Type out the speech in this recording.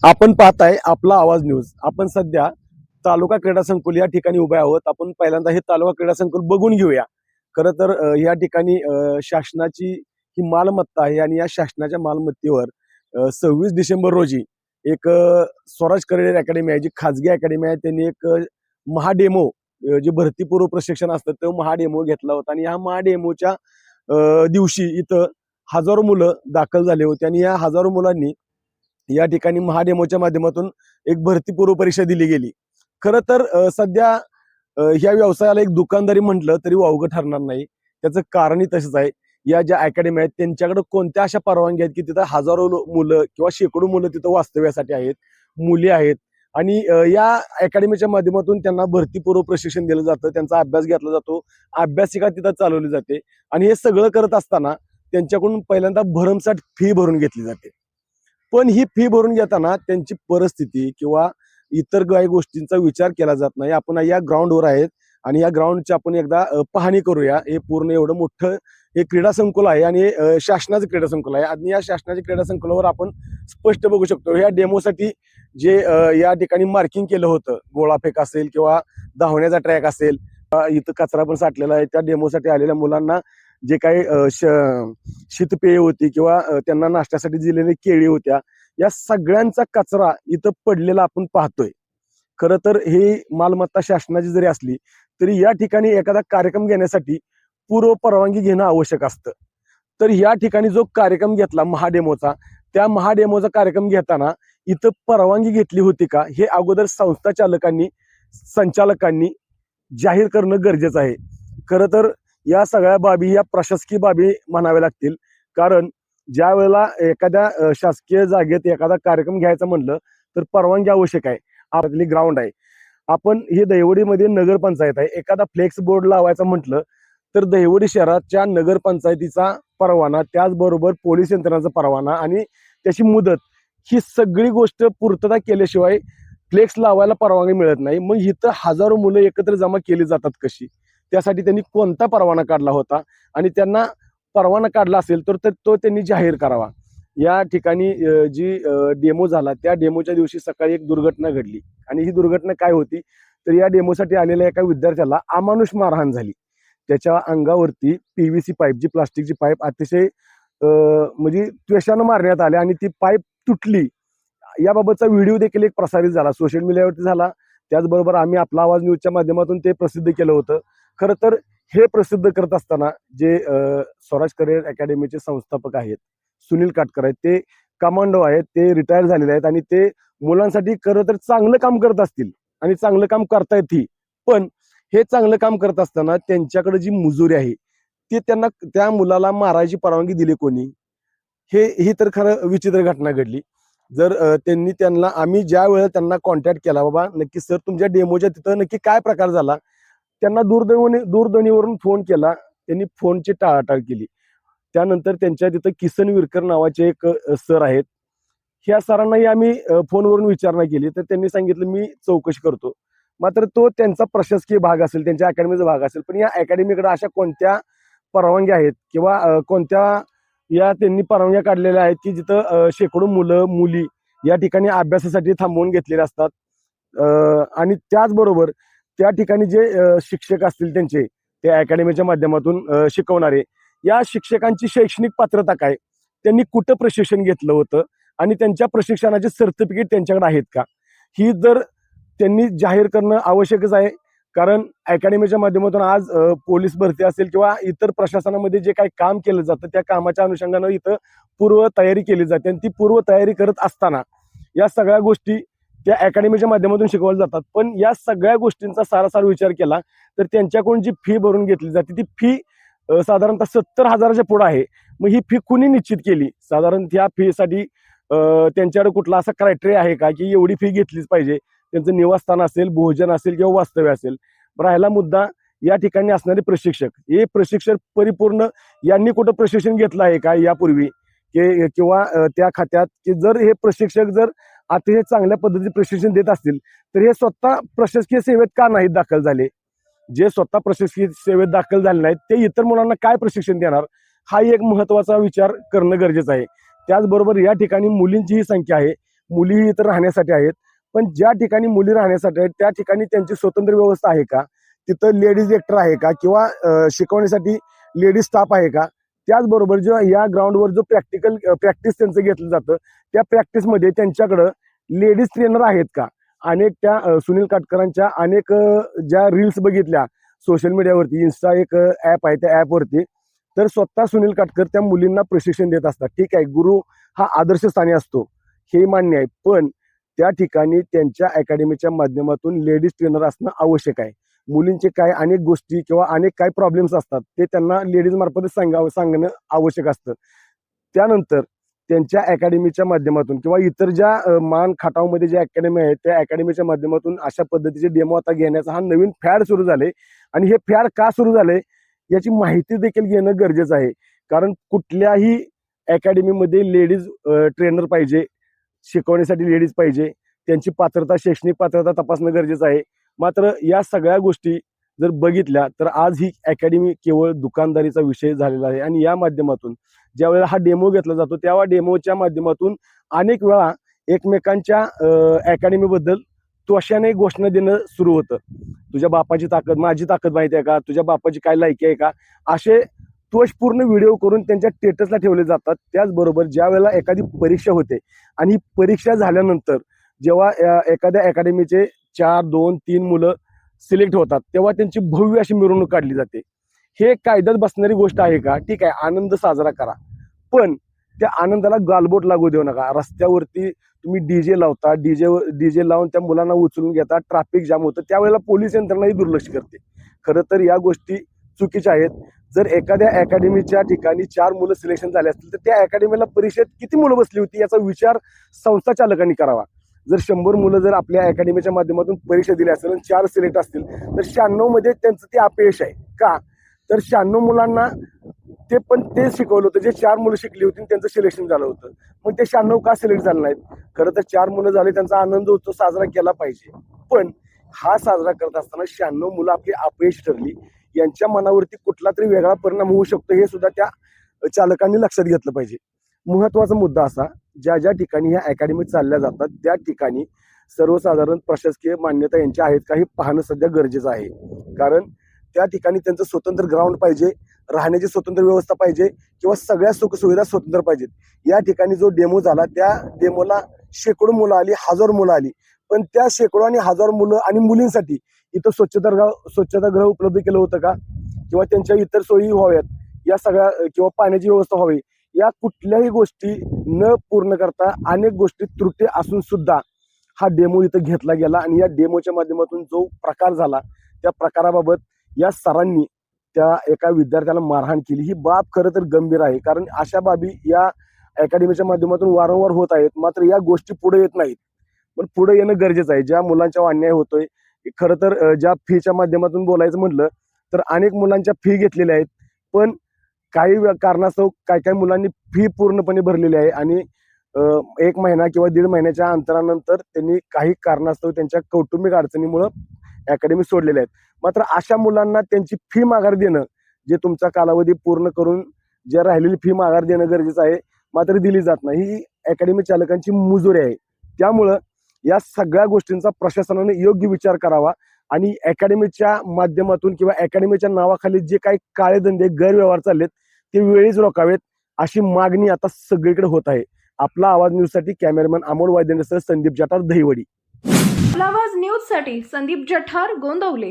आपण पाहताय आपला आवाज न्यूज. आपण सध्या तालुका क्रीडा संकुल या ठिकाणी उभे आहोत. आपण पहिल्यांदा हे तालुका क्रीडा संकुल बघून घेऊया. खरं तर या ठिकाणी शासनाची ही मालमत्ता आहे आणि या शासनाच्या मालमत्तेवर 26 डिसेंबर रोजी एक स्वराज करिअर अकॅडमी आहे, जी खाजगी अकॅडमी आहे. त्यांनी एक महाडेमो जे भरतीपूर्व प्रशिक्षण असतं तो महाडेमो घेतला होता आणि या महाडेमोच्या दिवशी इथं हजारो मुलं दाखल झाले होते आणि या हजारो मुलांनी या ठिकाणी महाडेमोच्या माध्यमातून एक भरतीपूर्व परीक्षा दिली गेली. खरं तर सध्या ह्या व्यवसायाला एक दुकानदारी म्हटलं तरी वावगं ठरणार नाही. त्याचं कारणही तसंच आहे. या ज्या अकॅडमी आहेत त्यांच्याकडे कोणत्या अशा परवानगी आहेत की तिथं हजारो मुलं किंवा शेकडो मुलं तिथं वास्तव्यासाठी आहेत, मुली आहेत आणि या अकॅडमीच्या माध्यमातून त्यांना भरतीपूर्व प्रशिक्षण दिलं जातं, त्यांचा अभ्यास घेतला जातो, अभ्यासिका तिथं चालवली जाते आणि हे सगळं करत असताना त्यांच्याकडून पहिल्यांदा भरमसाठ फी भरून घेतली जाते. पण ही फी भरून घेताना त्यांची परिस्थिती किंवा इतर काही गोष्टींचा विचार केला जात नाही. आपण या ग्राउंडवर आहेत आणि या ग्राउंडची आपण एकदा पाहणी करूया. हे पूर्ण एवढं मोठं हे क्रीडा संकुल आहे आणि शासनाचं क्रीडा संकुल आहे आणि या शासनाच्या क्रीडा संकुलावर आपण स्पष्ट बघू शकतो. या डेमोसाठी जे या ठिकाणी मार्किंग केलं होतं, गोळाफेक असेल किंवा धावण्याचा ट्रॅक असेल, इथं कचरा पण साठलेला आहे. त्या डेमोसाठी आलेल्या मुलांना जे काही शीतपेय होती किंवा त्यांना नाश्त्यासाठी दिलेली केळी होत्या, या सगळ्यांचा कचरा इथं पडलेला आपण पाहतोय. खरं तर ही मालमत्ता शासनाची जरी असली तरी या ठिकाणी एखादा कार्यक्रम घेण्यासाठी पूर्व परवानगी घेणं आवश्यक असतं. तर या ठिकाणी जो कार्यक्रम घेतला महाडेमोचा, त्या महाडेमोचा कार्यक्रम घेताना इथं परवानगी घेतली होती का, हे अगोदर संस्था चालकांनी, संचालकांनी जाहीर करणं गरजेचं आहे. खरं तर या सगळ्या बाबी या प्रशासकीय बाबी म्हणाव्या लागतील. कारण ज्या वेळेला एखाद्या शासकीय जागेत एखादा कार्यक्रम घ्यायचा म्हणलं तर परवानगी आवश्यक आहे. आपली ग्राउंड आहे. आपण हे दहिवडीमध्ये नगरपंचायत आहे. एखादा फ्लेक्स बोर्ड लावायचा म्हटलं तर दहिवडी शहराच्या नगरपंचायतीचा परवाना, त्याचबरोबर पोलीस यंत्रणाचा परवाना आणि त्याची मुदत, ही सगळी गोष्ट पूर्तता केल्याशिवाय फ्लेक्स लावायला परवानगी मिळत नाही. मग इथं हजारो मुलं एकत्र जमा केली जातात कशी? त्यासाठी त्यांनी कोणता परवाना काढला होता आणि त्यांना परवाना काढला असेल तर तो त्यांनी जाहीर करावा. या ठिकाणी जी डेमो झाला त्या डेमोच्या दिवशी सकाळी एक दुर्घटना घडली आणि ही दुर्घटना काय होती तर या डेमोसाठी आलेल्या एका विद्यार्थ्याला अमानुष मारहाण झाली. त्याच्या अंगावरती पीव्हीसी पाईप, जी प्लास्टिकची पाईप अतिशय म्हणजे त्वेषानं मारण्यात आले आणि ती पाईप तुटली. याबाबतचा व्हिडिओ देखील एक प्रसारित झाला, सोशल मीडियावरती झाला. त्याचबरोबर आम्ही आपला आवाज न्यूजच्या माध्यमातून ते प्रसिद्ध केलं होतं. खरं तर हे प्रसिद्ध करत असताना जे स्वराज करिअर अकॅडमीचे संस्थापक आहेत, सुनील काटकर आहेत, ते कमांडो आहेत, ते रिटायर झालेले आहेत आणि ते मुलांसाठी खरं तर चांगलं काम करत असतील आणि चांगलं काम करतायत ही. पण हे चांगलं काम करत असताना त्यांच्याकडे जी मुजुरी आहे ती त्यांना, त्या मुलाला मारायची परवानगी दिली कोणी? ही तर खरं विचित्र घटना घडली. जर त्यांनी त्यांना, आम्ही ज्या वेळेला त्यांना कॉन्टॅक्ट केला, बाबा नक्की सर तुमच्या डेमोच्या तिथं नक्की काय प्रकार झाला, त्यांना दूरध्वनीवरून फोन केला. त्यांनी फोनची टाळाटाळ केली. त्यानंतर त्यांच्या तिथं किसन विरकर नावाचे एक सर आहेत. ह्या सरांनाही आम्ही फोनवरून विचारणा केली तर त्यांनी सांगितलं मी चौकशी करतो. मात्र तो त्यांचा प्रशासकीय भाग असेल, त्यांच्या अकॅडमीचा भाग असेल, पण या अकॅडमीकडे अशा कोणत्या परवानग्या आहेत किंवा कोणत्या या त्यांनी परवानग्या काढलेल्या आहेत की जिथं शेकडो मुलं मुली या ठिकाणी अभ्यासासाठी थांबवून घेतलेले असतात. आणि त्याचबरोबर त्या ठिकाणी जे शिक्षक असतील त्यांचे, त्या अकॅडमीच्या माध्यमातून शिकवणारे, या शिक्षकांची शैक्षणिक पात्रता काय, त्यांनी कुठं प्रशिक्षण घेतलं होतं आणि त्यांच्या प्रशिक्षणाचे सर्टिफिकेट त्यांच्याकडे आहेत का, ही जर त्यांनी जाहीर करणं आवश्यकच आहे. कारण अकॅडमीच्या माध्यमातून आज पोलीस भरती असेल किंवा इतर प्रशासनामध्ये जे काही काम केलं जातं त्या कामाच्या अनुषंगानं इथं पूर्व तयारी केली जाते आणि ती पूर्व तयारी करत असताना या सगळ्या गोष्टी त्या अकॅडमीच्या माध्यमातून शिकवल्या जातात. पण या सगळ्या गोष्टींचा सारासार विचार केला तर त्यांच्याकडून जी फी भरून घेतली जाते ती फी साधारणतः 70,000च्या पुढे आहे. मग ही फी कुणी निश्चित केली? साधारण त्या फीसाठी त्यांच्याकडे कुठला असा क्रायटेरिया आहे का की एवढी फी घेतलीच पाहिजे? त्यांचं निवासस्थान असेल, भोजन असेल किंवा वास्तव्य असेल. राहिला मुद्दा या ठिकाणी असणारे प्रशिक्षक, हे प्रशिक्षक परिपूर्ण यांनी कुठं प्रशिक्षण घेतलं आहे का यापूर्वी किंवा त्या खात्यात, की जर हे प्रशिक्षक जर अतिशय चांगल्या पद्धतीने प्रशिक्षण देत असतील तर हे स्वतः प्रशासकीय सेवेत का नाहीत दाखल झाले? जे स्वतः प्रशासकीय सेवेत दाखल झाले नाहीत ते इतर मुलांना काय प्रशिक्षण देणार? हा एक महत्वाचा विचार करणं गरजेचं आहे. त्याचबरोबर या ठिकाणी मुलींची ही संख्या आहे. मुली इथं राहण्यासाठी आहेत, पण ज्या ठिकाणी मुली राहण्यासाठी आहेत त्या ठिकाणी त्यांची स्वतंत्र व्यवस्था आहे का, तिथं लेडीज लेक्चर आहे का, किंवा शिकवण्यासाठी लेडीज स्टाफ आहे का. त्याचबरोबर जो या ग्राउंडवर जो प्रॅक्टिस त्यांचं घेतलं जातं त्या प्रॅक्टिसमध्ये त्यांच्याकडं लेडीज ट्रेनर आहेत का. अनेक त्या सुनील काटकरांच्या अनेक ज्या रील्स बघितल्या सोशल मीडियावरती, इन्स्टा एक ॲप आहे त्या ॲपवरती, तर स्वतः सुनील काटकर त्या मुलींना प्रशिक्षण देत असतात. ठीक आहे, गुरु हा आदर्शस्थानी असतो हे मान्य आहे, पण त्या ठिकाणी त्यांच्या अकॅडमीच्या माध्यमातून लेडीज ट्रेनर असणं आवश्यक आहे. मुलींचे काय अनेक गोष्टी किंवा अनेक काय प्रॉब्लेम्स असतात ते त्यांना लेडीज मार्फतच सांगणं आवश्यक असतं. त्यानंतर त्यांच्या अकॅडमीच्या माध्यमातून किंवा इतर ज्या मान खटावमध्ये ज्या अकॅडमी आहेत त्या अकॅडमीच्या माध्यमातून अशा पद्धतीचे डेमो आता घेण्याचा हा नवीन फॅड सुरू झाले. आणि हे फॅड का सुरू झाले याची माहिती देखील घेणं गरजेचं आहे. कारण कुठल्याही अकॅडमीमध्ये लेडीज ट्रेनर पाहिजे, शिकवण्यासाठी लेडीज पाहिजे, त्यांची पात्रता शैक्षणिक पात्रता तपासणं गरजेचं आहे. मात्र या सगळ्या गोष्टी जर बघितल्या तर आज ही अकॅडमी केवळ दुकानदारीचा विषय झालेला आहे. आणि या माध्यमातून ज्या वेळेला हा डेमो घेतला जातो तेव्हा डेमोच्या माध्यमातून अनेक वेळा एकमेकांच्या अकॅडमीबद्दल त्वशाने घोषणा देणं सुरू होतं. तुझ्या बापाची ताकद, माझी ताकद माहिती आहे का, तुझ्या बापाची काय लायकी आहे का, असे त्वशपूर्ण व्हिडिओ करून त्यांच्या स्टेटसला ठेवले जातात. त्याचबरोबर ज्या वेळेला एखादी परीक्षा होते आणि ही परीक्षा झाल्यानंतर जेव्हा एखाद्या अकॅडमीचे 4, 2, 3 मुलं सिलेक्ट होतात तेव्हा त्यांची भव्य अशी मिरवणूक काढली जाते. हे कायद्यात बसणारी गोष्ट आहे का. ठीक आहे, आनंद साजरा करा, पण त्या आनंदाला गालबोट लागू देऊ नका. रस्त्यावरती तुम्ही डीजे लावता, डीजे लावून त्या मुलांना उचलून घेता, ट्रॅफिक जाम होतं, त्यावेळेला पोलीस यंत्रणाही दुर्लक्ष करते. खरं तर या गोष्टी चुकीच्या आहेत. जर एखाद्या अकॅडमीच्या ठिकाणी 4 मुलं सिलेक्शन झाले असतील तर त्या अकॅडमीला परीक्षेत किती मुलं बसली होती याचा विचार संस्था चालकांनी करावा. जर 100 मुलं जर आपल्या अकॅडमीच्या माध्यमातून परीक्षा दिली असेल आणि 4 सिलेक्ट असतील तर 96 मध्ये त्यांचं ते अपयश आहे का. तर 96 मुलांना ते शिकवलं होतं जे 4 मुलं शिकली होती त्यांचं सिलेक्शन झालं होतं. मग ते 96 का सिलेक्ट झालं नाहीत. खरं तर 4 मुलं झाले, त्यांचा आनंद उत्सव साजरा केला पाहिजे, पण हा साजरा करत असताना 96 मुलं आपली अपयश ठरली, यांच्या मनावरती कुठला तरी वेगळा परिणाम होऊ शकतो हे सुद्धा त्या चालकांनी लक्षात घेतलं पाहिजे. महत्वाचा मुद्दा असा, ज्या ज्या ठिकाणी ह्या अकॅडमी चालल्या जातात त्या ठिकाणी सर्वसाधारण प्रशासकीय मान्यता यांच्या आहेत का हे पाहणं सध्या गरजेचं आहे. कारण त्या ठिकाणी त्यांचं स्वतंत्र ग्राउंड पाहिजे, राहण्याची स्वतंत्र व्यवस्था पाहिजे किंवा सगळ्या सुखसुविधा स्वतंत्र पाहिजेत. या ठिकाणी जो डेमो झाला त्या डेमोला शेकडो मुलं आली, हजारो मुलं आली, पण त्या शेकडो आणि हजारो मुलं आणि मुलींसाठी इथं स्वच्छतागृह उपलब्ध केलं होतं का, किंवा त्यांच्या इतर सोयी व्हाव्यात या सगळ्या, किंवा पाण्याची व्यवस्था व्हावी, या कुठल्याही गोष्टी न पूर्ण करता अनेक गोष्टी त्रुटी असून सुद्धा हा डेमो इथं घेतला गेला. आणि या डेमोच्या माध्यमातून जो प्रकार झाला त्या प्रकाराबाबत या सरांनी त्या एका विद्यार्थ्याला मारहाण केली, ही बाब खरं तर गंभीर आहे. कारण अशा बाबी या अकॅडमीच्या माध्यमातून वारंवार होत आहेत, मात्र या गोष्टी पुढे येत नाहीत. पण पुढे येणं गरजेचं आहे. ज्या मुलांच्या अन्याय होतोय, खरं तर ज्या फीच्या माध्यमातून बोलायचं म्हटलं तर अनेक मुलांच्या फी घेतलेल्या आहेत, पण काही कारणास्तव काय मुलांनी फी पूर्णपणे भरलेली आहे आणि 1 महिना किंवा 1.5 महिन्याच्या अंतरानंतर त्यांनी काही कारणास्तव त्यांच्या कौटुंबिक अडचणीमुळे अकॅडमी सोडलेल्या आहेत. मात्र अशा मुलांना त्यांची फी माघार देणं, जे तुमचा कालावधी पूर्ण करून जे राहिलेली फी माघार देणं गरजेचं आहे, मात्र दिली जात नाही. ही अकॅडमी चालकांची मुजोरी आहे. त्यामुळं या सगळ्या गोष्टींचा प्रशासनाने योग्य विचार करावा आणि अकॅडमीच्या माध्यमातून किंवा अकॅडमीच्या नावाखाली जे काही काळे धंदे गैरव्यवहार चाललेत ते वेळीच रोखावेत, अशी मागणी आता सगळीकडे होत आहे. आपला आवाज न्यूजसाठी कॅमेरामॅन अमोल वायदेंसह संदीप जठार, दहिवडी. आपला आवाज न्यूजसाठी संदीप जठार, गोंदवले.